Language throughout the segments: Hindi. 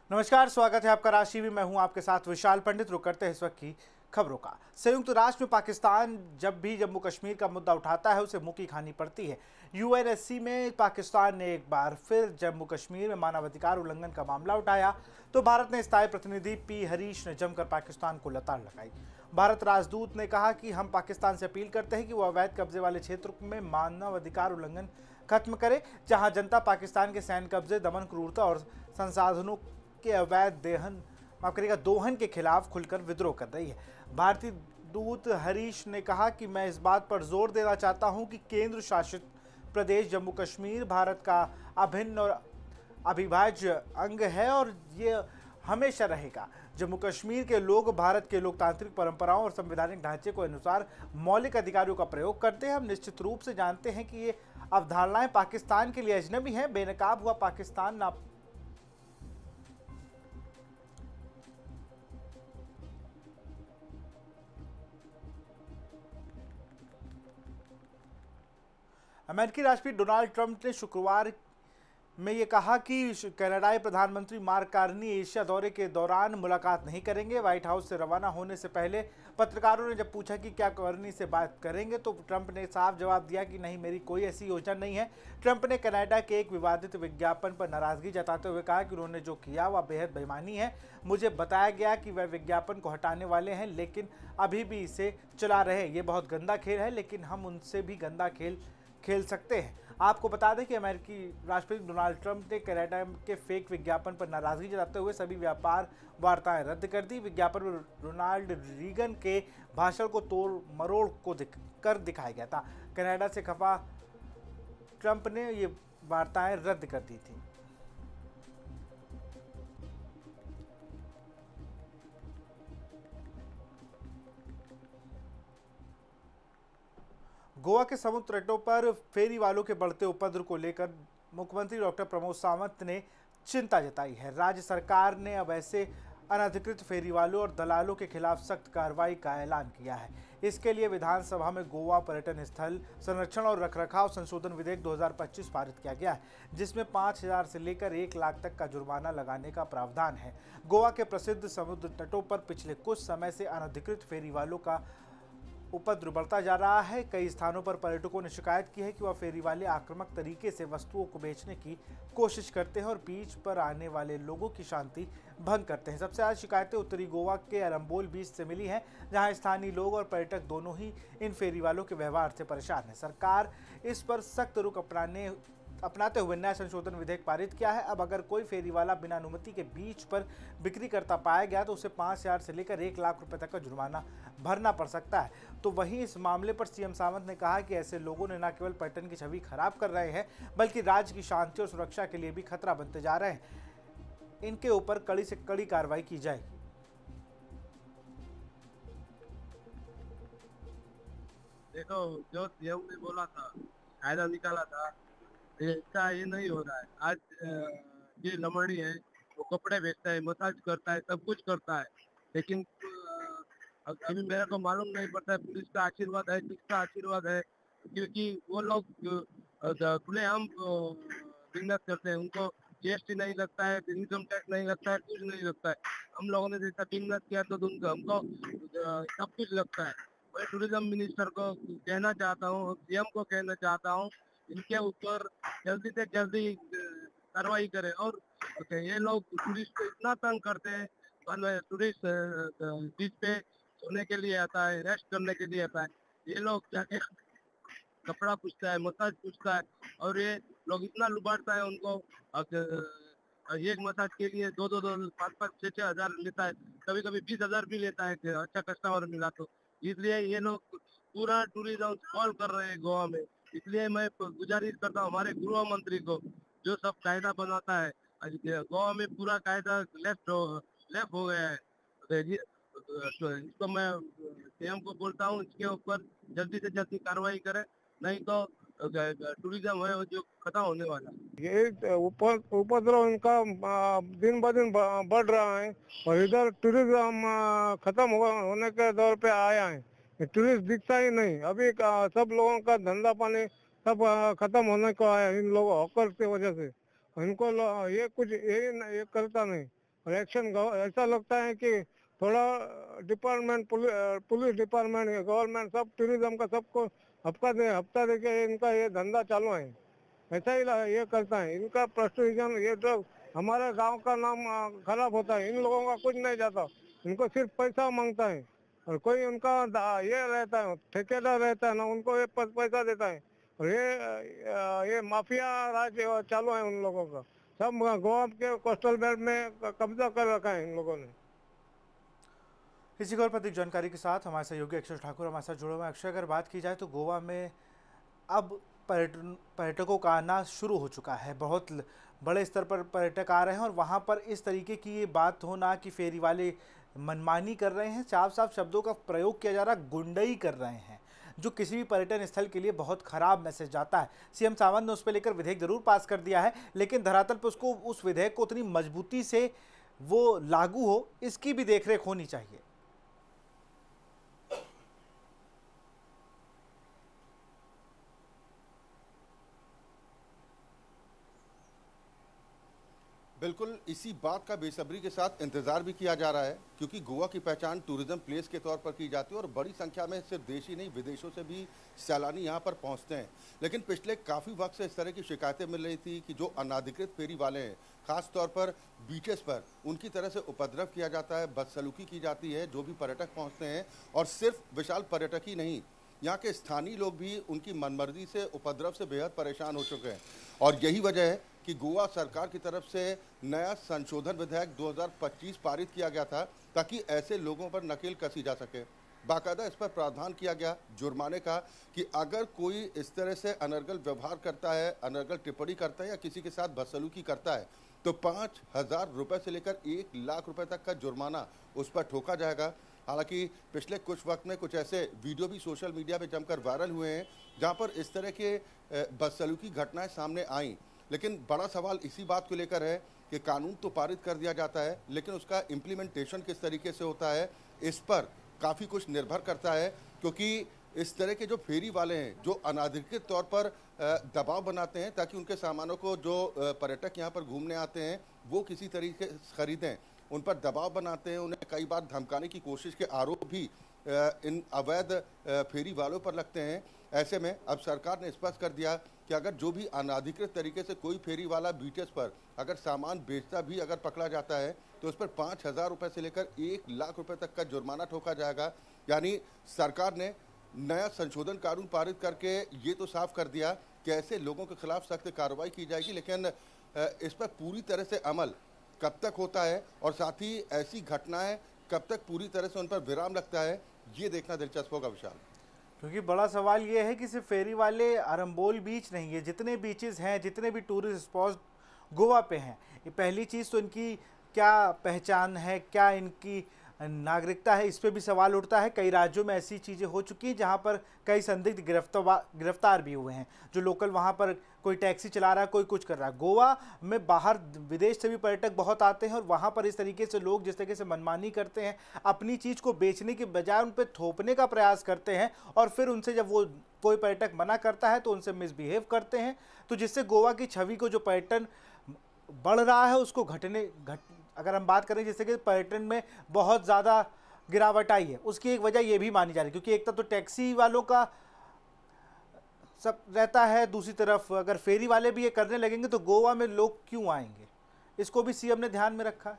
नमस्कार, स्वागत है आपका राशि में। मैं हूं आपके साथ विशाल पंडित। रुक करते हैं इस वक्त की खबरों का। संयुक्त राष्ट्र में पाकिस्तान जब भी जम्मू कश्मीर का मुद्दा उठाता है उसे मुंह की खानी पड़ती है। यूएनएससी में पाकिस्तान ने एक बार फिर जम्मू कश्मीर में मानवाधिकार उल्लंघन का मामला उठाया तो भारत ने स्थायी प्रतिनिधि पी हरीश ने जमकर पाकिस्तान को लताड़ लगाई। भारत राजदूत ने कहा कि हम पाकिस्तान से अपील करते हैं कि वो अवैध कब्जे वाले क्षेत्र में मानवाधिकार उल्लंघन खत्म करे, जहां जनता पाकिस्तान के सैन्य कब्जे, दमन, क्रूरता और संसाधनों के अवैध दोहन के खिलाफ खुलकर विद्रोह कर रही है। भारतीय दूत हरीश ने कहा कि मैं इस बात पर जोर देना चाहता हूं कि केंद्र शासित प्रदेश जम्मू कश्मीर भारत का अभिन्न और अविभाज्य अंग है और ये हमेशा रहेगा। जम्मू कश्मीर के लोग भारत के लोकतांत्रिक परंपराओं और संवैधानिक ढांचे के अनुसार मौलिक अधिकारों का प्रयोग करते हैं। हम निश्चित रूप से जानते हैं कि ये अवधारणाएं पाकिस्तान के लिए अजनबी हैं। बेनकाब हुआ पाकिस्तान ना अमेरिकी राष्ट्रपति डोनाल्ड ट्रंप ने शुक्रवार में ये कहा कि कनाडाई प्रधानमंत्री मार्क कार्नी एशिया दौरे के दौरान मुलाकात नहीं करेंगे। व्हाइट हाउस से रवाना होने से पहले पत्रकारों ने जब पूछा कि क्या कार्नी से बात करेंगे तो ट्रंप ने साफ जवाब दिया कि नहीं, मेरी कोई ऐसी योजना नहीं है। ट्रंप ने कनाडा के एक विवादित विज्ञापन पर नाराजगी जताते हुए कहा कि उन्होंने जो किया वह बेहद बेईमानी है। मुझे बताया गया कि वह विज्ञापन को हटाने वाले हैं लेकिन अभी भी इसे चला रहे हैं। ये बहुत गंदा खेल है लेकिन हम उनसे भी गंदा खेल सकते हैं। आपको बता दें कि अमेरिकी राष्ट्रपति डोनाल्ड ट्रंप ने कनाडा के फेक विज्ञापन पर नाराजगी जताते हुए सभी व्यापार वार्ताएं रद्द कर दी। विज्ञापन में रोनाल्ड रीगन के भाषण को तोड़ मरोड़ को दिखाया गया था। कनाडा से खफा ट्रंप ने ये वार्ताएं रद्द कर दी थी। गोवा के समुद्र तटों पर फेरी वालों के बढ़ते उपद्रव को लेकर मुख्यमंत्री डॉक्टर प्रमोद सावंत ने चिंता जताई है। राज्य सरकार ने अब ऐसे अनधिकृत फेरी वालों और दलालों के खिलाफ सख्त कार्रवाई का ऐलान किया है। इसके लिए विधानसभा में गोवा पर्यटन स्थल संरक्षण और रखरखाव संशोधन विधेयक 2025 पारित किया गया है, जिसमें 5,000 से लेकर 1 लाख तक का जुर्माना लगाने का प्रावधान है। गोवा के प्रसिद्ध समुद्र तटों पर पिछले कुछ समय से अनधिकृत फेरी वालों का उपद्रव बढ़ता जा रहा है। कई स्थानों पर पर्यटकों ने शिकायत की है कि वह फेरी वाले आक्रामक तरीके से वस्तुओं को बेचने की कोशिश करते हैं और बीच पर आने वाले लोगों की शांति भंग करते हैं। सबसे ज़्यादा शिकायतें उत्तरी गोवा के अरम्बोल बीच से मिली हैं, जहां स्थानीय लोग और पर्यटक दोनों ही इन फेरी वालों के व्यवहार से परेशान हैं। सरकार इस पर सख्त रुख अपनाते हुए नया संशोधन विधेयक पारित किया है। अब अगर कोई फेरी वाला बिना अनुमति के बीच पर बिक्री करता पाया गया तो उसे 5,000 से लेकर 1 लाख रुपए तक का जुर्माना भरना पड़ सकता है। तो वहीं इस मामले पर सीएम सावंत ने कहा कि ऐसे लोगों ने न केवल पर्यटन की छवि खराब कर रहे हैं बल्कि राज्य की शांति और सुरक्षा के लिए भी खतरा बनते जा रहे हैं। इनके ऊपर कड़ी से कड़ी कार्रवाई की जाएगी। देखो, जो सीएम ने बोला था, कायदा निकाला था, इसका ये नहीं हो रहा है। आज ये लमड़ी है, वो कपड़े बेचता है, मसाज करता है, सब कुछ करता है, लेकिन अभी मेरे को मालूम नहीं पड़ता है पुलिस का आशीर्वाद है किसका आशीर्वाद है, क्योंकि वो लोग खुलेआम बिजनेस करते हैं। उनको जीएसटी नहीं लगता है, इनकम टैक्स नहीं लगता है, कुछ नहीं लगता है। हम लोगों ने जैसा बिजनेस किया तो हमको सब कुछ लगता है। मैं टूरिज्म मिनिस्टर को कहना चाहता हूँ, सीएम को कहना चाहता हूँ, इनके ऊपर जल्दी से जल्दी कार्रवाई करें। और ये लोग टूरिस्ट को इतना तंग करते हैं, टूरिस्ट बीच पे सोने के लिए आता है, रेस्ट करने के लिए आता है, ये लोग जाके कपड़ा पूछता है, मसाज पूछता है, और ये लोग इतना लुभाता है उनको। एक मसाज के लिए 5-5, 6-6 हजार लेता है, कभी कभी 20,000 भी लेता है अच्छा कस्टमर मिला तो। इसलिए ये लोग पूरा टूरिज्म स्पॉइल कर रहे हैं गोवा में। इसलिए मैं गुजारिश करता हूँ हमारे गृह मंत्री को, जो सब कायदा बनाता है, आज गोवा में पूरा कायदा लेफ्ट हो गया है। तो इसको मैं सीएम को बोलता हूँ, इसके ऊपर जल्दी से जल्दी कार्रवाई करे, नहीं तो टूरिज्म है जो खत्म होने वाला है। ये उपद्रव इनका दिन ब दिन बढ़ रहा है और इधर टूरिज्म खत्म होने के दौर पे आया है। टूरिस्ट दिखता ही नहीं। अभी सब लोगों का धंधा पानी सब खत्म होने को आया इन लोगों हॉकर की वजह से। इनको ये कुछ ये करता नहीं। और एक्शन ऐसा लगता है कि थोड़ा डिपार्टमेंट पुलिस डिपार्टमेंट गवर्नमेंट सब टूरिज्म का सबको हफ्ता दे के इनका ये धंधा चालू है। ऐसा ही ये करता है इनका प्रोस्टिट्यूशन। ये ड्रग हमारे गांव का नाम खराब होता है। इन लोगों का कुछ नहीं जाता, इनको सिर्फ पैसा मांगता है। और कोई उनका ये रहता है, ठेकेदार रहता है ना, उनको ये पैसा देता है। और ये माफिया राज चालू है उन लोगों का। सब गोवा के कोस्टल बेल्ट में कब्जा कर रखा है इन लोगों ने। इसी और अधिक जानकारी के साथ हमारे सहयोगी अक्षय ठाकुर हमारे साथ जुड़े हुए हैं। अक्षय, अगर बात की जाए तो गोवा में अब पर्यटकों का आना शुरू हो चुका है। बहुत बड़े स्तर पर पर्यटक आ रहे हैं और वहाँ पर इस तरीके की ये बात होना कि फेरी वाले मनमानी कर रहे हैं, साफ साफ शब्दों का प्रयोग किया जा रहा, गुंडई कर रहे हैं, जो किसी भी पर्यटन स्थल के लिए बहुत खराब मैसेज जाता है। सीएम सावंत ने उस पर लेकर विधेयक जरूर पास कर दिया है, लेकिन धरातल पर उसको उस विधेयक को उतनी मजबूती से वो लागू हो, इसकी भी देखरेख होनी चाहिए। बिल्कुल इसी बात का बेसब्री के साथ इंतजार भी किया जा रहा है, क्योंकि गोवा की पहचान टूरिज्म प्लेस के तौर पर की जाती है और बड़ी संख्या में सिर्फ देशी नहीं विदेशों से भी सैलानी यहां पर पहुंचते हैं। लेकिन पिछले काफ़ी वक्त से इस तरह की शिकायतें मिल रही थी कि जो अनाधिकृत फेरी वाले हैं, खास तौर पर बीचेस पर उनकी तरह से उपद्रव किया जाता है, बदसलूकी की जाती है जो भी पर्यटक पहुँचते हैं। और सिर्फ विशाल पर्यटक ही नहीं, यहाँ के स्थानीय लोग भी उनकी मनमर्जी से उपद्रव से बेहद परेशान हो चुके हैं। और यही वजह है कि गोवा सरकार की तरफ से नया संशोधन विधेयक 2025 पारित किया गया था, ताकि ऐसे लोगों पर नकेल कसी जा सके। बाकायदा इस पर प्रावधान किया गया जुर्माने का कि अगर कोई इस तरह से अनर्गल व्यवहार करता है, अनर्गल टिप्पणी करता है या किसी के साथ बदसलूकी करता है, तो 5,000 रुपये से लेकर 1 लाख रुपए तक का जुर्माना उस पर ठोका जाएगा। हालांकि पिछले कुछ वक्त में कुछ ऐसे वीडियो भी सोशल मीडिया पे जमकर वायरल हुए हैं जहां पर इस तरह के बदसलूकी घटनाएं सामने आईं। लेकिन बड़ा सवाल इसी बात को लेकर है कि कानून तो पारित कर दिया जाता है, लेकिन उसका इम्प्लीमेंटेशन किस तरीके से होता है, इस पर काफ़ी कुछ निर्भर करता है। क्योंकि इस तरह के जो फेरी वाले हैं जो अनाधिकृत तौर पर दबाव बनाते हैं ताकि उनके सामानों को जो पर्यटक यहाँ पर घूमने आते हैं वो किसी तरीके से खरीदें, उन पर दबाव बनाते हैं, उन्हें कई बार धमकाने की कोशिश के आरोप भी इन अवैध फेरी वालों पर लगते हैं। ऐसे में अब सरकार ने स्पष्ट कर दिया कि अगर जो भी अनाधिकृत तरीके से कोई फेरी वाला बीचेस पर अगर सामान बेचता भी अगर पकड़ा जाता है तो उस पर 5,000 रुपये से लेकर 1 लाख रुपए तक का जुर्माना ठोका जाएगा। यानी सरकार ने नया संशोधन कानून पारित करके ये तो साफ कर दिया कि ऐसे लोगों के खिलाफ सख्त कार्रवाई की जाएगी, लेकिन इस पर पूरी तरह से अमल कब तक होता है और साथ ही ऐसी घटनाएं कब तक पूरी तरह से उन पर विराम लगता है, ये देखना दिलचस्प होगा विशाल। क्योंकि बड़ा सवाल ये है कि सिर्फ फेरी वाले अरम्बोल बीच नहीं है, जितने बीचेस हैं, जितने भी टूरिस्ट स्पॉट गोवा पे हैं, ये पहली चीज़ तो इनकी क्या पहचान है, क्या इनकी नागरिकता है, इस पे भी सवाल उठता है। कई राज्यों में ऐसी चीज़ें हो चुकी हैं जहाँ पर कई संदिग्ध गिरफ्तार भी हुए हैं, जो लोकल वहाँ पर कोई टैक्सी चला रहा है, कोई कुछ कर रहा है। गोवा में बाहर विदेश से भी पर्यटक बहुत आते हैं और वहाँ पर इस तरीके से लोग जिस तरीके से मनमानी करते हैं, अपनी चीज़ को बेचने के बजाय उन पर थोपने का प्रयास करते हैं और फिर उनसे जब वो कोई पर्यटक मना करता है तो उनसे मिसबिहेव करते हैं, तो जिससे गोवा की छवि को जो पर्यटन बढ़ रहा है उसको अगर हम बात करें जैसे कि पर्यटन में बहुत ज़्यादा गिरावट आई है, उसकी एक वजह ये भी मानी जा रही है क्योंकि एक तो टैक्सी वालों का सब रहता है, दूसरी तरफ अगर फेरी वाले भी ये करने लगेंगे तो गोवा में लोग क्यों आएंगे, इसको भी सीएम ने ध्यान में रखा है।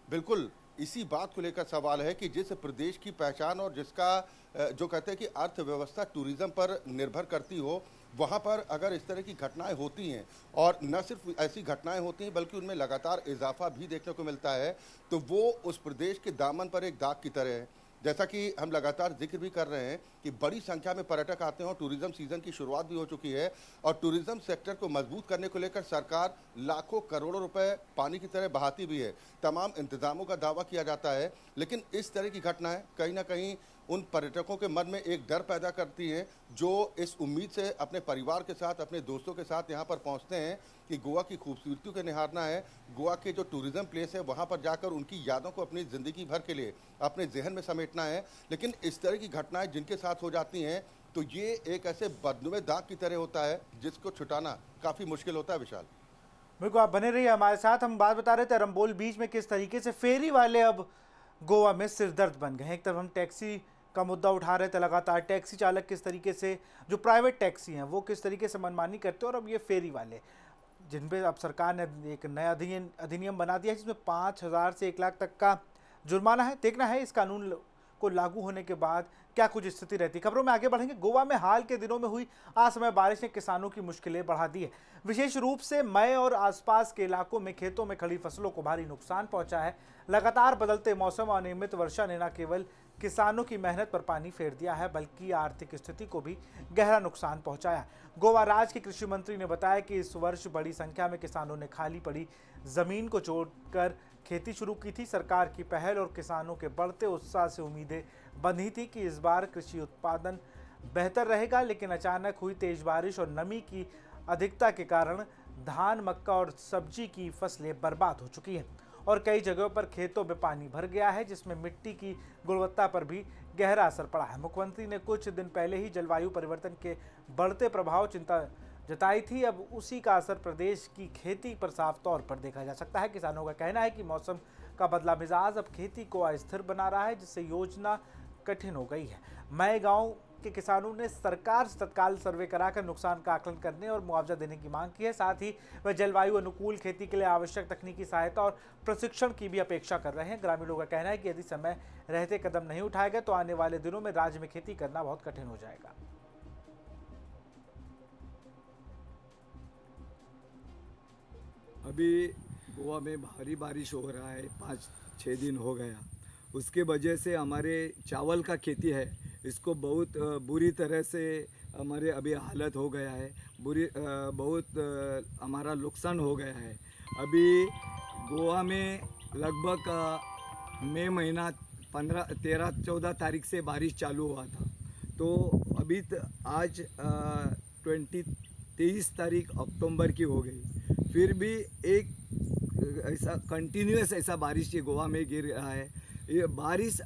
बिल्कुल इसी बात को लेकर सवाल है कि जिस प्रदेश की पहचान और जिसका जो कहते हैं कि अर्थव्यवस्था टूरिज्म पर निर्भर करती हो, वहाँ पर अगर इस तरह की घटनाएं होती हैं और न सिर्फ ऐसी घटनाएं होती हैं बल्कि उनमें लगातार इजाफा भी देखने को मिलता है, तो वो उस प्रदेश के दामन पर एक दाग की तरह है। जैसा कि हम लगातार जिक्र भी कर रहे हैं कि बड़ी संख्या में पर्यटक आते हैं और टूरिज्म सीजन की शुरुआत भी हो चुकी है और टूरिज्म सेक्टर को मजबूत करने को लेकर सरकार लाखों करोड़ों रुपए पानी की तरह बहाती भी है। तमाम इंतजामों का दावा किया जाता है, लेकिन इस तरह की घटनाएं कहीं ना कहीं उन पर्यटकों के मन में एक डर पैदा करती हैं, जो इस उम्मीद से अपने परिवार के साथ, अपने दोस्तों के साथ यहाँ पर पहुँचते हैं कि गोवा की खूबसूरती को निहारना है, गोवा के जो टूरिज्म प्लेस है वहाँ पर जाकर उनकी यादों को अपनी ज़िंदगी भर के लिए अपने जहन में समेटना है। लेकिन इस तरह की घटनाएं जिनके साथ हो जाती हैं, तो ये एक ऐसे बदनुमे दाग की तरह होता है जिसको छुटाना काफ़ी मुश्किल होता है। विशाल, बिल्कुल, आप बने रहिए हमारे साथ। हम बात बता रहे थे रंबोल बीच में किस तरीके से फेरी वाले अब गोवा में सिरदर्द बन गए हैं। एक तरफ हम टैक्सी का मुद्दा उठा रहे थे लगातार, टैक्सी चालक किस तरीके से, जो प्राइवेट टैक्सी हैं वो किस तरीके से मनमानी करते हैं, और अब ये फेरी वाले जिन पे अब सरकार ने एक नया अधिनियम बना दिया है जिसमें 5,000 से 1 लाख तक का जुर्माना है। देखना है इस कानून को लागू होने के बाद क्या कुछ स्थिति रहती है। खबरों में आगे बढ़ेंगे। गोवा में हाल के दिनों में हुई असमय बारिश ने किसानों की मुश्किलें बढ़ा दी है। विशेष रूप से मई और आसपास के इलाकों में खेतों में खड़ी फसलों को भारी नुकसान पहुंचा है। लगातार बदलते मौसम और अनियमित वर्षा ने न केवल किसानों की मेहनत पर पानी फेर दिया है बल्कि आर्थिक स्थिति को भी गहरा नुकसान पहुंचाया। गोवा राज्य के कृषि मंत्री ने बताया कि इस वर्ष बड़ी संख्या में किसानों ने खाली पड़ी जमीन को जोड़कर खेती शुरू की थी। सरकार की पहल और किसानों के बढ़ते उत्साह से उम्मीदें बंधी थी कि इस बार कृषि उत्पादन बेहतर रहेगा, लेकिन अचानक हुई तेज बारिश और नमी की अधिकता के कारण धान, मक्का और सब्जी की फसलें बर्बाद हो चुकी हैं और कई जगहों पर खेतों में पानी भर गया है, जिसमें मिट्टी की गुणवत्ता पर भी गहरा असर पड़ा है। मुख्यमंत्री ने कुछ दिन पहले ही जलवायु परिवर्तन के बढ़ते प्रभाव चिंता जताई थी। अब उसी का असर प्रदेश की खेती पर साफ तौर पर देखा जा सकता है। किसानों का कहना है कि मौसम का बदला मिजाज अब खेती को अस्थिर बना रहा है, जिससे योजना कठिन हो गई है। मई गांव के किसानों ने सरकार से तत्काल सर्वे कराकर नुकसान का आकलन करने और मुआवजा देने की मांग की है। साथ ही वह जलवायु अनुकूल खेती के लिए आवश्यक तकनीकी सहायता और प्रशिक्षण की भी अपेक्षा कर रहे हैं। ग्रामीणों का कहना है कि यदि समय रहते कदम नहीं उठाए गए तो आने वाले दिनों में राज्य में खेती करना बहुत कठिन हो जाएगा। अभी गोवा में भारी बारिश हो रहा है, 5-6 दिन हो गया। उसके वजह से हमारे चावल का खेती है, इसको बहुत बुरी तरह से हमारे अभी हालत हो गया है, बहुत हमारा नुकसान हो गया है। अभी गोवा में लगभग मई महीना 13-14 तारीख से बारिश चालू हुआ था, तो अभी आज 23 तारीख अक्टूबर की हो गई, फिर भी एक ऐसा कंटिन्यूस ऐसा बारिश ये गोवा में गिर रहा है। ये बारिश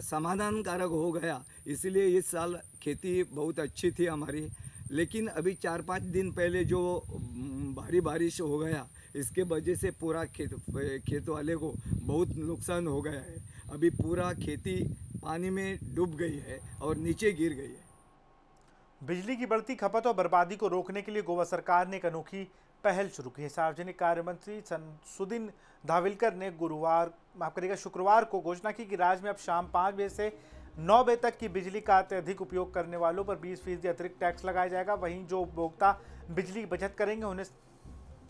समाधानकारक हो गया, इसलिए इस साल खेती बहुत अच्छी थी हमारी। लेकिन अभी 4-5 दिन पहले जो भारी बारिश हो गया, इसके वजह से पूरा खेत वाले को बहुत नुकसान हो गया है। अभी पूरा खेती पानी में डूब गई है और नीचे गिर गई है। बिजली की बढ़ती खपत और बर्बादी को रोकने के लिए गोवा सरकार ने एक अनोखी पहल शुरू की है। सार्वजनिक कार्य मंत्री सुदीन धाविलकर ने शुक्रवार को घोषणा की कि राज्य में अब शाम 5 बजे से 9 बजे तक की बिजली का अत्यधिक उपयोग करने वालों पर 20% अतिरिक्त टैक्स लगाया जाएगा। वहीं जो उपभोक्ता बिजली की बचत करेंगे उन्हें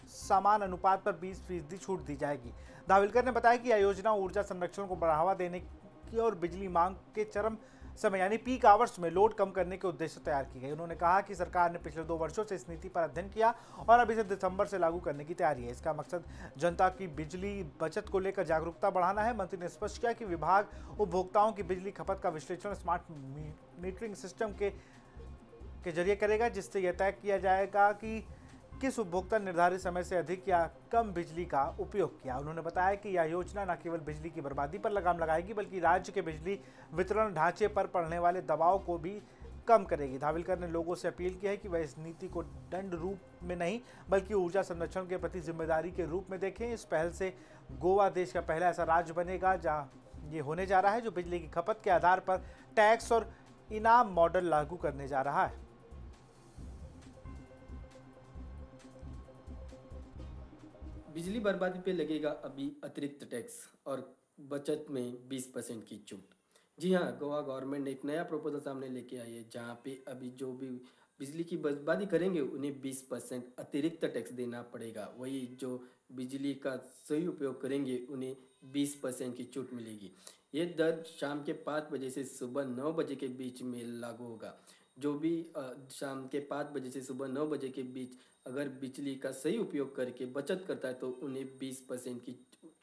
समान अनुपात पर 20% छूट दी जाएगी। धाविलकर ने बताया कि यह योजना ऊर्जा संरक्षण को बढ़ावा देने की और बिजली मांग के चरम समय यानी पीक आवर्स में लोड कम करने के उद्देश्य से तैयार की गई। उन्होंने कहा कि सरकार ने पिछले 2 वर्षों से इस नीति पर अध्ययन किया और अब इसे दिसंबर से लागू करने की तैयारी है। इसका मकसद जनता की बिजली बचत को लेकर जागरूकता बढ़ाना है। मंत्री ने स्पष्ट किया कि विभाग उपभोक्ताओं की बिजली खपत का विश्लेषण स्मार्ट मीटरिंग सिस्टम के जरिए करेगा, जिससे यह तय किया जाएगा कि किस उपभोक्ता निर्धारित समय से अधिक या कम बिजली का उपयोग किया। उन्होंने बताया कि यह योजना न केवल बिजली की बर्बादी पर लगाम लगाएगी बल्कि राज्य के बिजली वितरण ढांचे पर पड़ने वाले दबाव को भी कम करेगी। धाविलकर ने लोगों से अपील की है कि वह इस नीति को दंड रूप में नहीं बल्कि ऊर्जा संरक्षण के प्रति जिम्मेदारी के रूप में देखें। इस पहल से गोवा देश का पहला ऐसा राज्य बनेगा जहाँ ये होने जा रहा है जो बिजली की खपत के आधार पर टैक्स और इनाम मॉडल लागू करने जा रहा है। बिजली बर्बादी पे लगेगा अभी अतिरिक्त टैक्स और बचत में 20% की छूट। जी हाँ, गोवा गवर्नमेंट ने एक नया प्रपोजल सामने लेके आई है जहाँ पे अभी जो भी बिजली की बर्बादी करेंगे उन्हें 20% अतिरिक्त टैक्स देना पड़ेगा। वही जो बिजली का सही उपयोग करेंगे उन्हें 20% की छूट मिलेगी। ये दर शाम के 5 बजे से सुबह 9 बजे के बीच में लागू होगा। जो भी शाम के 5 बजे से सुबह 9 बजे के बीच अगर बिजली का सही उपयोग करके बचत करता है तो उन्हें 20% की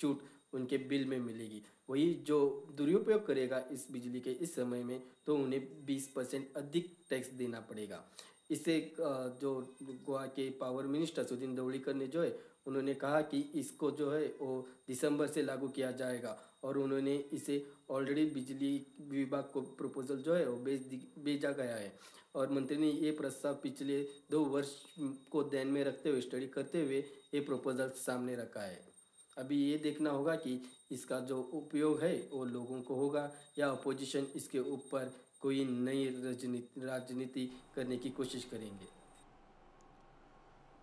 छूट उनके बिल में मिलेगी। वही जो दुरुपयोग करेगा इस बिजली के इस समय में, तो उन्हें 20% अधिक टैक्स देना पड़ेगा। इसे जो गोवा के पावर मिनिस्टर सुदीन धवड़ीकर ने जो है उन्होंने कहा कि इसको जो है वो दिसंबर से लागू किया जाएगा, और उन्होंने इसे ऑलरेडी बिजली विभाग को प्रपोजल जो है वो भेजा गया है। और मंत्री ने ये प्रस्ताव पिछले 2 वर्ष को ध्यान में रखते हुए स्टडी करते हुए ये प्रपोजल सामने रखा है। अभी ये देखना होगा कि इसका जो उपयोग है वो लोगों को होगा या अपोजिशन इसके ऊपर कोई नई राजनीति करने की कोशिश करेंगे।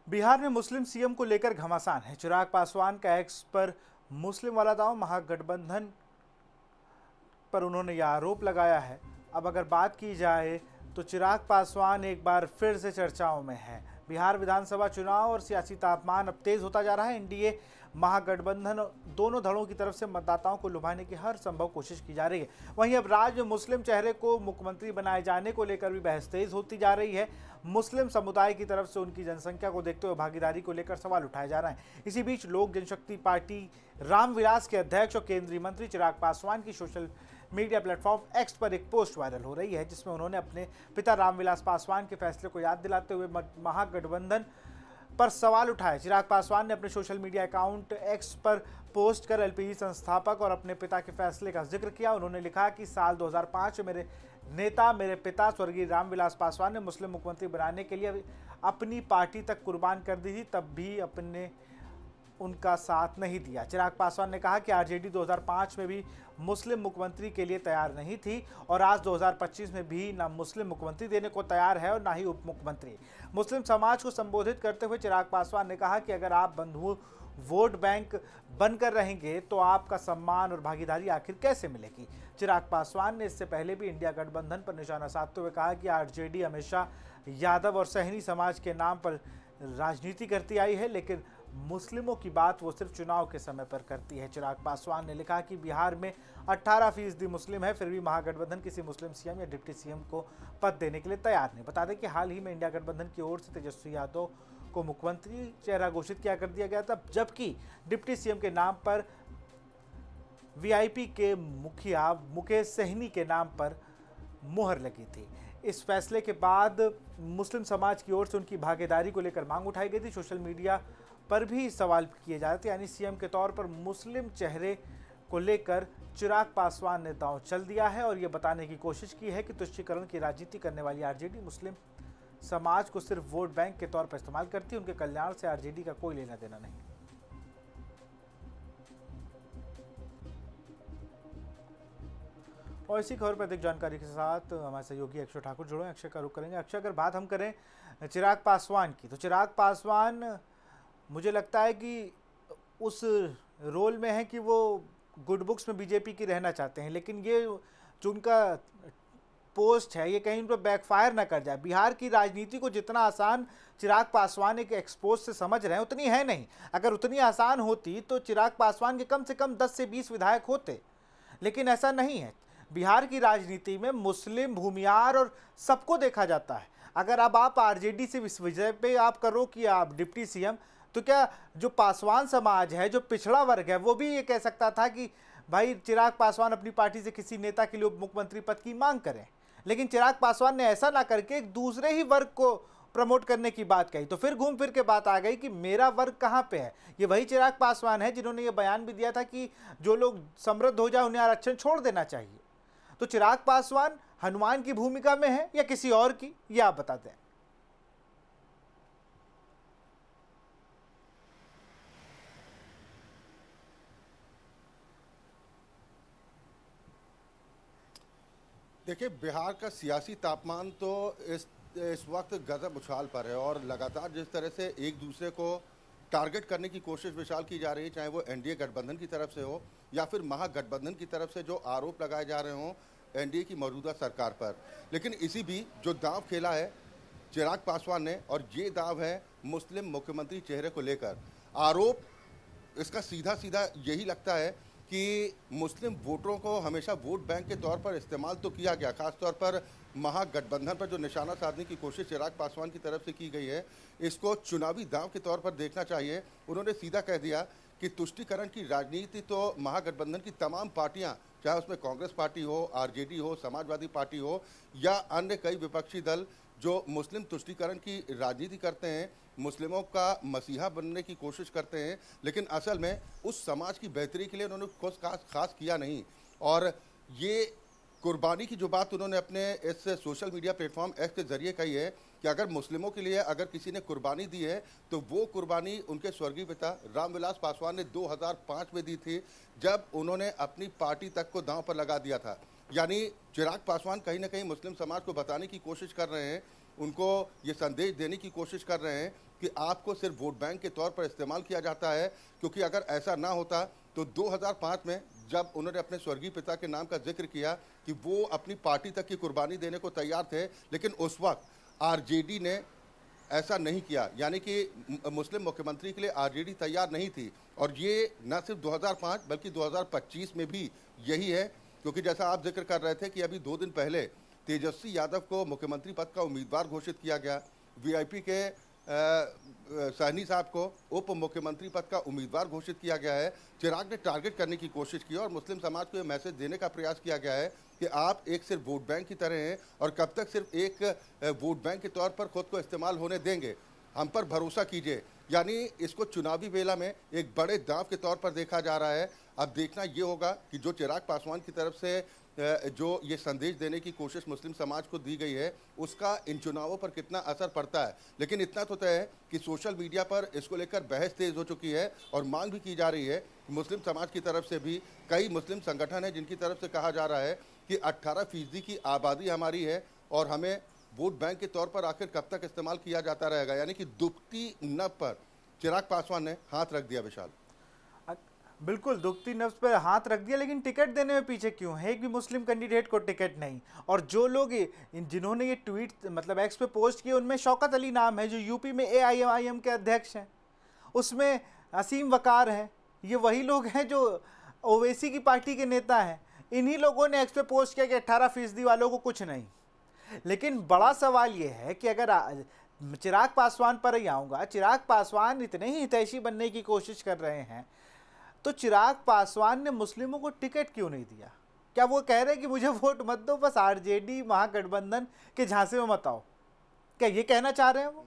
बिहार में मुस्लिम सीएम को लेकर घमासान है। चिराग पासवान का एक्स पर मुस्लिम वाला दांव, महागठबंधन पर उन्होंने यह आरोप लगाया है। अब अगर बात की जाए तो चिराग पासवान एक बार फिर से चर्चाओं में है। बिहार विधानसभा चुनाव और सियासी तापमान अब तेज होता जा रहा है। एनडीए महागठबंधन दोनों धड़ों की तरफ से मतदाताओं को लुभाने की हर संभव कोशिश की जा रही है। वहीं अब राज्य में मुस्लिम चेहरे को मुख्यमंत्री बनाए जाने को लेकर भी बहस तेज होती जा रही है। मुस्लिम समुदाय की तरफ से उनकी जनसंख्या को देखते हुए भागीदारी को लेकर सवाल उठाए जा रहे हैं। इसी बीच लोक जनशक्ति पार्टी रामविलास के अध्यक्ष और केंद्रीय मंत्री चिराग पासवान की सोशल मीडिया प्लेटफॉर्म एक्स पर एक पोस्ट वायरल हो रही है, जिसमें उन्होंने अपने पिता रामविलास पासवान के फैसले को याद दिलाते हुए महागठबंधन पर सवाल उठाए। चिराग पासवान ने अपने सोशल मीडिया अकाउंट एक्स पर पोस्ट कर एलपीजी संस्थापक और अपने पिता के फैसले का जिक्र किया। उन्होंने लिखा कि साल 2005 में मेरे नेता, मेरे पिता स्वर्गीय रामविलास पासवान ने मुस्लिम मुख्यमंत्री बनाने के लिए अपनी पार्टी तक कुर्बान कर दी थी, तब भी अपने उनका साथ नहीं दिया। चिराग पासवान ने कहा कि आरजेडी 2005 में भी मुस्लिम मुख्यमंत्री के लिए तैयार नहीं थी और आज 2025 में भी ना मुस्लिम मुख्यमंत्री देने को तैयार है और ना ही उप मुख्यमंत्री। मुस्लिम समाज को संबोधित करते हुए चिराग पासवान ने कहा कि अगर आप बंधु वोट बैंक बनकर रहेंगे तो आपका सम्मान और भागीदारी आखिर कैसे मिलेगी। चिराग पासवान ने इससे पहले भी इंडिया गठबंधन पर निशाना साधते हुए कहा कि आरजेडी हमेशा यादव और सहनी समाज के नाम पर राजनीति करती आई है, लेकिन मुस्लिमों की बात वो सिर्फ चुनाव के समय पर करती है। चिराग पासवान ने लिखा कि बिहार में 18% मुस्लिम है, फिर भी महागठबंधन किसी मुस्लिम सीएम या डिप्टी सीएम को पद देने के लिए तैयार नहीं। बता दें कि हाल ही में इंडिया गठबंधन की ओर से तेजस्वी यादव को मुख्यमंत्री चेहरा घोषित कर दिया गया था, जबकि डिप्टी सीएम के नाम पर वीआईपी के मुखिया मुकेश सहनी के नाम पर मुहर लगी थी। इस फैसले के बाद मुस्लिम समाज की ओर से उनकी भागीदारी को लेकर मांग उठाई गई थी। सोशल मीडिया पर भी सवाल किए जा रहे थे, यानी सीएम के तौर पर मुस्लिम चेहरे को लेकर चिराग पासवान ने दांव चल दिया है और ये बताने की कोशिश की है कि तुष्टीकरण की राजनीति करने वाली आरजेडी मुस्लिम समाज को सिर्फ वोट बैंक के तौर पर इस्तेमाल करती है, उनके कल्याण से आरजेडी का कोई लेना देना नहीं। और इसी खबर पर अधिक जानकारी के साथ हमारे सहयोगी अक्षय ठाकुर जुड़े। अक्षय का रुख करेंगे। अक्षय, अगर बात हम करें चिराग पासवान की, तो चिराग पासवान मुझे लगता है कि उस रोल में है कि वो गुड बुक्स में बीजेपी की रहना चाहते हैं, लेकिन ये जो उनका पोस्ट है ये कहीं उन पर बैकफायर ना कर जाए। बिहार की राजनीति को जितना आसान चिराग पासवान एक एक्सपोज से समझ रहे हैं उतनी है नहीं। अगर उतनी आसान होती तो चिराग पासवान के कम से कम 10 से 20 विधायक होते, लेकिन ऐसा नहीं है। बिहार की राजनीति में मुस्लिम, भूमियार और सबको देखा जाता है। अगर अब आप आरजेडी से इस विजय पे आप करो कि आप डिप्टी सीएम, तो क्या जो पासवान समाज है, जो पिछड़ा वर्ग है, वो भी ये कह सकता था कि भाई चिराग पासवान अपनी पार्टी से किसी नेता के लिए उप मुख्यमंत्री पद की मांग करें, लेकिन चिराग पासवान ने ऐसा ना करके एक दूसरे ही वर्ग को प्रमोट करने की बात कही। तो फिर घूम फिर के बात आ गई कि मेरा वर्ग कहाँ पे है। ये वही चिराग पासवान है जिन्होंने ये बयान भी दिया था कि जो लोग समृद्ध हो जाए उन्हें आरक्षण छोड़ देना चाहिए। तो चिराग पासवान हनुमान की भूमिका में है या किसी और की, ये आप बता दें। देखिए, बिहार का सियासी तापमान तो इस वक्त गजब उछाल पर है और लगातार जिस तरह से एक दूसरे को टारगेट करने की कोशिश विशाल की जा रही है, चाहे वो एनडीए गठबंधन की तरफ से हो या फिर महागठबंधन की तरफ से जो आरोप लगाए जा रहे हों एनडीए की मौजूदा सरकार पर। लेकिन इसी बीच जो दांव खेला है चिराग पासवान ने, और ये दांव है मुस्लिम मुख्यमंत्री चेहरे को लेकर। आरोप इसका सीधा सीधा यही लगता है कि मुस्लिम वोटरों को हमेशा वोट बैंक के तौर पर इस्तेमाल तो किया गया, खासतौर पर महागठबंधन पर जो निशाना साधने की कोशिश चिराग पासवान की तरफ से की गई है, इसको चुनावी दांव के तौर पर देखना चाहिए। उन्होंने सीधा कह दिया कि तुष्टीकरण की राजनीति तो महागठबंधन की तमाम पार्टियां, चाहे उसमें कांग्रेस पार्टी हो, आरजेडी हो, समाजवादी पार्टी हो या अन्य कई विपक्षी दल जो मुस्लिम तुष्टीकरण की राजनीति करते हैं, मुस्लिमों का मसीहा बनने की कोशिश करते हैं, लेकिन असल में उस समाज की बेहतरी के लिए उन्होंने कुछ खास किया नहीं। और ये कुर्बानी की जो बात उन्होंने अपने इस सोशल मीडिया प्लेटफॉर्म एक्स के जरिए कही है कि अगर मुस्लिमों के लिए अगर किसी ने कुर्बानी दी है तो वो कुर्बानी उनके स्वर्गीय पिता रामविलास पासवान ने 2005 में दी थी, जब उन्होंने अपनी पार्टी तक को दांव पर लगा दिया था। यानी चिराग पासवान कहीं ना कहीं मुस्लिम समाज को बताने की कोशिश कर रहे हैं, उनको ये संदेश देने की कोशिश कर रहे हैं कि आपको सिर्फ वोट बैंक के तौर पर इस्तेमाल किया जाता है, क्योंकि अगर ऐसा ना होता तो 2005 में जब उन्होंने अपने स्वर्गीय पिता के नाम का जिक्र किया कि वो अपनी पार्टी तक की कुर्बानी देने को तैयार थे, लेकिन उस वक्त आरजेडी ने ऐसा नहीं किया, यानी कि मुस्लिम मुख्यमंत्री के लिए आरजेडी तैयार नहीं थी। और ये न सिर्फ 2005 बल्कि 2025 में भी यही है, क्योंकि जैसा आप जिक्र कर रहे थे कि अभी 2 दिन पहले तेजस्वी यादव को मुख्यमंत्री पद का उम्मीदवार घोषित किया गया, वीआईपी के सहनी साहब को उप मुख्यमंत्री पद का उम्मीदवार घोषित किया गया है। चिराग ने टारगेट करने की कोशिश की और मुस्लिम समाज को यह मैसेज देने का प्रयास किया गया है कि आप एक सिर्फ वोट बैंक की तरह हैं और कब तक सिर्फ एक वोट बैंक के तौर पर खुद को इस्तेमाल होने देंगे, हम पर भरोसा कीजिए। यानी इसको चुनावी बेला में एक बड़े दांव के तौर पर देखा जा रहा है। अब देखना ये होगा कि जो चिराग पासवान की तरफ से जो ये संदेश देने की कोशिश मुस्लिम समाज को दी गई है उसका इन चुनावों पर कितना असर पड़ता है। लेकिन इतना तो तय है कि सोशल मीडिया पर इसको लेकर बहस तेज हो चुकी है और मांग भी की जा रही है। मुस्लिम समाज की तरफ से भी कई मुस्लिम संगठन हैं जिनकी तरफ से कहा जा रहा है कि 18% की आबादी हमारी है और हमें वोट बैंक के तौर पर आखिर कब तक इस्तेमाल किया जाता रहेगा। यानी कि दुखती नब पर चिराग पासवान ने हाथ रख दिया। विशाल, बिल्कुल दुखती नब्ज पर हाथ रख दिया, लेकिन टिकट देने में पीछे क्यों है? एक भी मुस्लिम कैंडिडेट को टिकट नहीं। और जो लोग जिन्होंने ये ट्वीट मतलब एक्स पे पोस्ट किए उनमें शौकत अली नाम है जो यूपी में AIM के अध्यक्ष हैं, उसमें असीम वकार हैं, ये वही लोग हैं जो ओवैसी की पार्टी के नेता हैं। इन्हीं लोगों ने एक्स पे पोस्ट किया कि 18% वालों को कुछ नहीं। लेकिन बड़ा सवाल ये है कि अगर चिराग पासवान पर ही आऊँगा, चिराग पासवान इतने ही हितैषी बनने की कोशिश कर रहे हैं तो चिराग पासवान ने मुस्लिमों को टिकट क्यों नहीं दिया? क्या वो कह रहे हैं कि मुझे वोट मत दो, बस आरजेडी महागठबंधन के झांसे में मत आओ? क्या ये कहना चाह रहे हैं वो?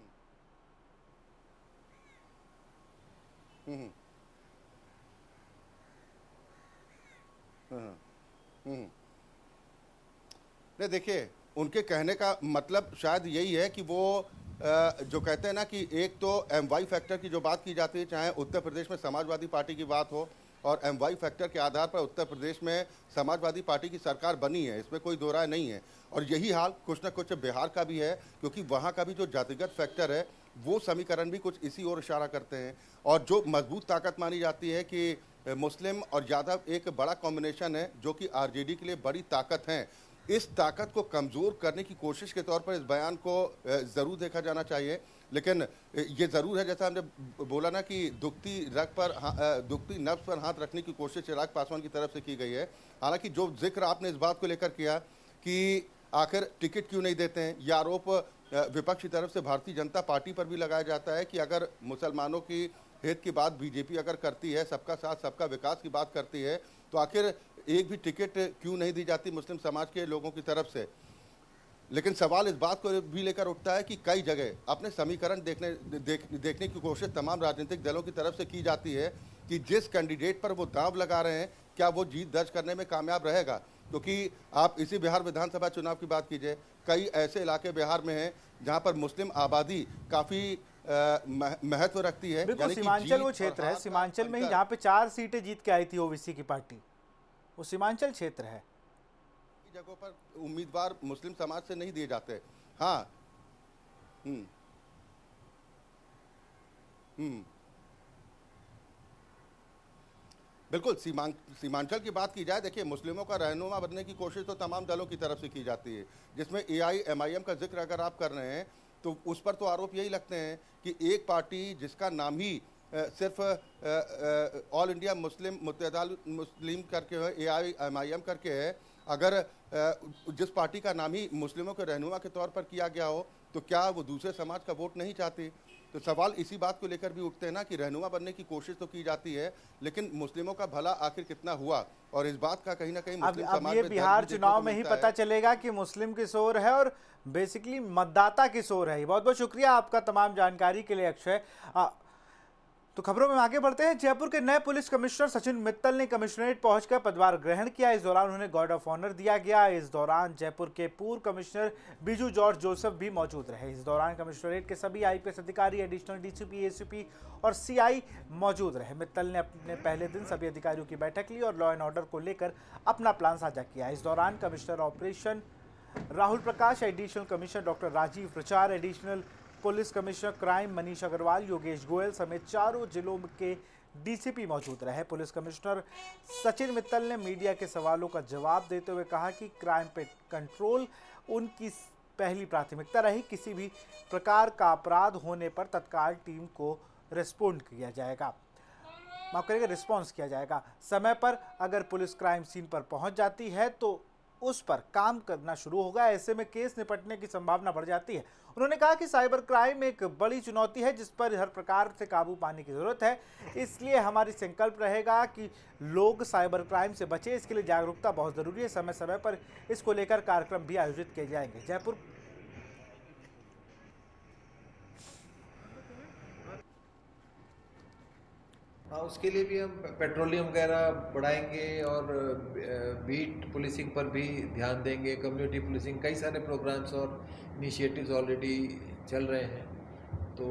नहीं, देखिए उनके कहने का मतलब शायद यही है कि वो जो कहते हैं ना कि एक तो MY फैक्टर की जो बात की जाती है, चाहे उत्तर प्रदेश में समाजवादी पार्टी की बात हो, और MY फैक्टर के आधार पर उत्तर प्रदेश में समाजवादी पार्टी की सरकार बनी है, इसमें कोई दो राय नहीं है। और यही हाल कुछ न कुछ बिहार का भी है, क्योंकि वहाँ का भी जो जातिगत फैक्टर है वो समीकरण भी कुछ इसी ओर इशारा करते हैं। और जो मजबूत ताकत मानी जाती है कि मुस्लिम और यादव एक बड़ा कॉम्बिनेशन है जो कि आरजेडी के लिए बड़ी ताकत है, इस ताकत को कमज़ोर करने की कोशिश के तौर पर इस बयान को ज़रूर देखा जाना चाहिए। लेकिन ये ज़रूर है, जैसा हमने बोला ना कि दुखती नब्ज पर हाथ रखने की कोशिश चिराग पासवान की तरफ से की गई है। हालांकि जो जिक्र आपने इस बात को लेकर किया कि आखिर टिकट क्यों नहीं देते हैं, यह आरोप विपक्ष की तरफ से भारतीय जनता पार्टी पर भी लगाया जाता है कि अगर मुसलमानों की हित की बात बीजेपी अगर करती है, सबका साथ सबका विकास की बात करती है, तो आखिर एक भी टिकट क्यों नहीं दी जाती मुस्लिम समाज के लोगों की तरफ से। लेकिन सवाल इस बात को भी लेकर उठता है कि कई जगह अपने समीकरण देखने की कोशिश तमाम राजनीतिक दलों की तरफ से की जाती है कि जिस कैंडिडेट पर वो दांव लगा रहे हैं क्या वो जीत दर्ज करने में कामयाब रहेगा। क्योंकि आप इसी बिहार विधानसभा चुनाव की बात कीजिए, कई ऐसे इलाके बिहार में हैं जहां पर मुस्लिम आबादी काफ़ी महत्व रखती है। बिल्कुल, सीमांचल वो क्षेत्र है, सीमांचल में ही जहाँ पे 4 सीटें जीत के आई थी ओवैसी की पार्टी, वो सीमांचल क्षेत्र है। जगहों पर उम्मीदवार मुस्लिम समाज से नहीं दिए जाते। हाँ, बिल्कुल, सीमांचल की बात की जाए, देखिए मुस्लिमों का रहनुमा बनने की कोशिश तो तमाम दलों की तरफ से की जाती है, जिसमें AIMIM का जिक्र अगर आप कर रहे हैं तो उस पर तो आरोप यही लगते हैं कि एक पार्टी जिसका नाम ही सिर्फ ऑल इंडिया मुस्लिम मुत्तहिदाल मुस्लिम करके है, AIMIM करके है, अगर जिस पार्टी का नाम ही मुस्लिमों के रहनुमा के तौर पर किया गया हो तो क्या वो दूसरे समाज का वोट नहीं चाहती? तो सवाल इसी बात को लेकर भी उठते हैं ना कि रहनुमा बनने की कोशिश तो की जाती है, लेकिन मुस्लिमों का भला आखिर कितना हुआ, और इस बात का कहीं ना कहीं मुस्लिम समाज ये में बिहार दर्द भी चुनाव देखने में को ही मिलता पता है। चलेगा कि मुस्लिम की शोर है और बेसिकली मतदाता की शोर है। बहुत बहुत शुक्रिया आपका तमाम जानकारी के लिए अक्षय। तो खबरों में आगे बढ़ते हैं। जयपुर के नए पुलिस कमिश्नर सचिन मित्तल ने कमिश्नरेट पहुंचकर पदभार ग्रहण किया। इस दौरान उन्हें गार्ड ऑफ ऑनर दिया गया। इस दौरान जयपुर के पूर्व कमिश्नर बीजू जॉर्ज जोसेफ भी मौजूद रहे। इस दौरान कमिश्नरेट के सभी आईपीएस अधिकारी, एडिशनल डीसीपी, एसीपी और सीआई मौजूद रहे। मित्तल ने अपने पहले दिन सभी अधिकारियों की बैठक ली और लॉ एंड ऑर्डर को लेकर अपना प्लान साझा किया। इस दौरान commissioner operation Rahul Prakash, additional commissioner doctor Rajeev Prachar, additional police commissioner crime Manish Agarwal, Yogesh Goyal समेत चारों जिलों के डीसीपी मौजूद रहे। पुलिस कमिश्नर सचिन मित्तल ने मीडिया के सवालों का जवाब देते हुए कहा कि क्राइम पे कंट्रोल उनकी पहली प्राथमिकता रही। किसी भी प्रकार का अपराध होने पर तत्काल टीम को रिस्पॉन्ड किया जाएगा, माफ करिएगा, रिस्पॉन्स किया जाएगा। समय पर अगर पुलिस क्राइम सीन पर पहुंच जाती है तो उस पर काम करना शुरू होगा। ऐसे में केस निपटने की संभावना बढ़ जाती है। उन्होंने कहा कि साइबर क्राइम एक बड़ी चुनौती है जिस पर हर प्रकार से काबू पाने की जरूरत है। इसलिए हमारी संकल्प रहेगा कि लोग साइबर क्राइम से बचे। इसके लिए जागरूकता बहुत जरूरी है। समय समय पर इसको लेकर कार्यक्रम भी आयोजित किए जाएंगे। जयपुर हाँ, उसके लिए भी हम पेट्रोलियम वगैरह बढ़ाएंगे और बीट पुलिसिंग पर भी ध्यान देंगे, कम्युनिटी पुलिसिंग, कई सारे प्रोग्राम्स और इनिशिएटिव्स ऑलरेडी चल रहे हैं, तो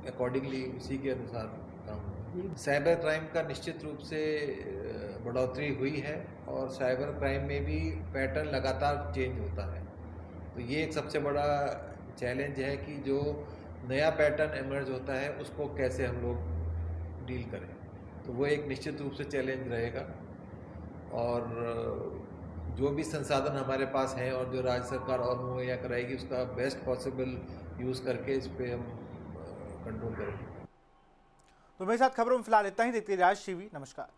अकॉर्डिंगली उसी के अनुसार काम होगा। साइबर क्राइम का निश्चित रूप से बढ़ोतरी हुई है और साइबर क्राइम में भी पैटर्न लगातार चेंज होता है, तो ये एक सबसे बड़ा चैलेंज है कि जो नया पैटर्न इमर्ज होता है उसको कैसे हम लोग डील करें, तो वो एक निश्चित रूप से चैलेंज रहेगा। और जो भी संसाधन हमारे पास हैं और जो राज्य सरकार और मुहैया कराएगी उसका बेस्ट पॉसिबल यूज़ करके इस पे हम कंट्रोल करेंगे। तो मेरे साथ खबरों में फिलहाल इतना ही। देखते रहिए राजटीवी। नमस्कार।